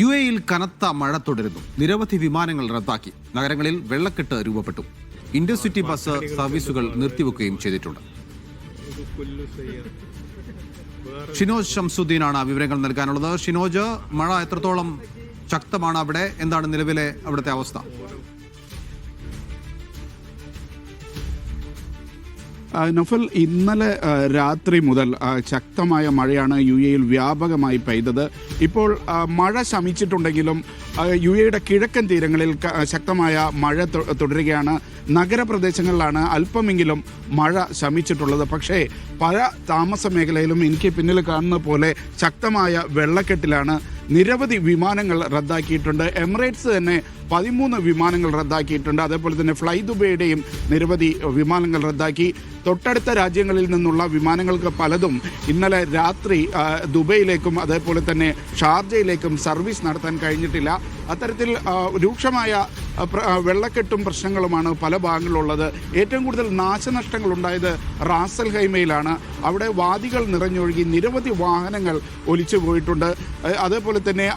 UAE-യിൽ കനത്ത മഴ തുടരുന്നു. നിരവധി വിമാനങ്ങൾ റദ്ദാക്കി. നഗരങ്ങളിൽ വെള്ളക്കെട്ട് രൂപപ്പെട്ടു. ഇന്റർസിറ്റി ബസ് സർവീസുകൾ നിർത്തിവെക്കുകയും ചെയ്തിട്ടുണ്ട്. ഷിനോജ് ഷംസുദ്ദീനാണ് വിവരങ്ങൾ നൽകാനുള്ളത്. ഷിനോജ്, മഴ എത്രത്തോളം ശക്തമാണ് അവിടെ? എന്താണ് നിലവിലെ അവിടുത്തെ അവസ്ഥ? നഫൽ, ഇന്നലെ രാത്രി മുതൽ ശക്തമായ മഴയാണ് UAE-യിൽ വ്യാപകമായി പെയ്തത്. ഇപ്പോൾ മഴ ശമിച്ചിട്ടുണ്ടെങ്കിലും UAE-യുടെ കിഴക്കൻ തീരങ്ങളിൽ ശക്തമായ മഴ തുടരുകയാണ്. നഗരപ്രദേശങ്ങളിലാണ് അല്പമെങ്കിലും മഴ ശമിച്ചിട്ടുള്ളത്. പക്ഷേ പല താമസ മേഖലയിലും എനിക്ക് പിന്നിൽ കാണുന്ന പോലെ ശക്തമായ വെള്ളക്കെട്ടിലാണ്. നിരവധി വിമാനങ്ങൾ റദ്ദാക്കിയിട്ടുണ്ട്. എമിറേറ്റ്സ് തന്നെ 13 വിമാനങ്ങൾ റദ്ദാക്കിയിട്ടുണ്ട്. അതേപോലെ തന്നെ ഫ്ലൈ ദുബൈയുടെയും നിരവധി വിമാനങ്ങൾ റദ്ദാക്കി. തൊട്ടടുത്ത രാജ്യങ്ങളിൽ നിന്നുള്ള വിമാനങ്ങൾക്ക് പലതും ഇന്നലെ രാത്രി ദുബൈയിലേക്കും അതേപോലെ തന്നെ ഷാർജയിലേക്കും സർവീസ് നടത്താൻ കഴിഞ്ഞിട്ടില്ല. അത്തരത്തിൽ രൂക്ഷമായ വെള്ളക്കെട്ടും പ്രശ്നങ്ങളുമാണ് പല ഭാഗങ്ങളിലുള്ളത്. ഏറ്റവും കൂടുതൽ നാശനഷ്ടങ്ങൾ ഉണ്ടായത് റാസൽ ഹൈമയിലാണ്. അവിടെ വാദികൾ നിറഞ്ഞൊഴുകി നിരവധി വാഹനങ്ങൾ ഒലിച്ചു പോയിട്ടുണ്ട്. അതേപോലെ തന്നെ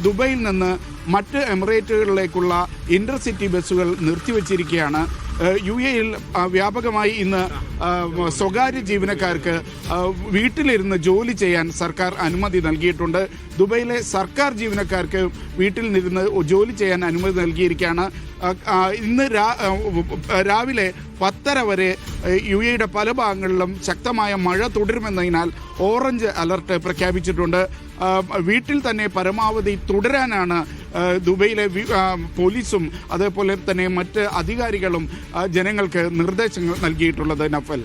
ദുബൈയിൽ നിന്ന് മറ്റ് എമിറേറ്റുകളിലേക്കുള്ള ഇന്റർസിറ്റി ബസ്സുകൾ നിർത്തിവച്ചിരിക്കുകയാണ്. UAE-യിൽ വ്യാപകമായി ഇന്ന് സ്വകാര്യ ജീവനക്കാർക്ക് വീട്ടിലിരുന്ന് ജോലി ചെയ്യാൻ സർക്കാർ അനുമതി നൽകിയിട്ടുണ്ട്. ദുബൈയിലെ സർക്കാർ ജീവനക്കാർക്ക് വീട്ടിൽ നിന്ന് ജോലി ചെയ്യാൻ അനുമതി നൽകിയിരിക്കുകയാണ്. ഇന്ന് രാവിലെ 10:30 വരെ UAE-യുടെ പല ഭാഗങ്ങളിലും ശക്തമായ മഴ തുടരുമെന്നതിനാൽ ഓറഞ്ച് അലർട്ട് പ്രഖ്യാപിച്ചിട്ടുണ്ട്. വീട്ടിൽ തന്നെ പരമാവധി തുടരാനാണ് ദുബൈയിലെ പോലീസും അതേപോലെ തന്നെ മറ്റ് അധികാരികളും ജനങ്ങൾക്ക് നിർദ്ദേശങ്ങൾ നൽകിയിട്ടുള്ളത്. നഫൽ,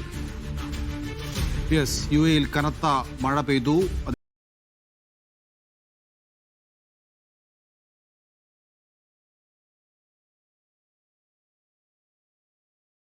UAE-യിൽ കനത്ത മഴ പെയ്തു.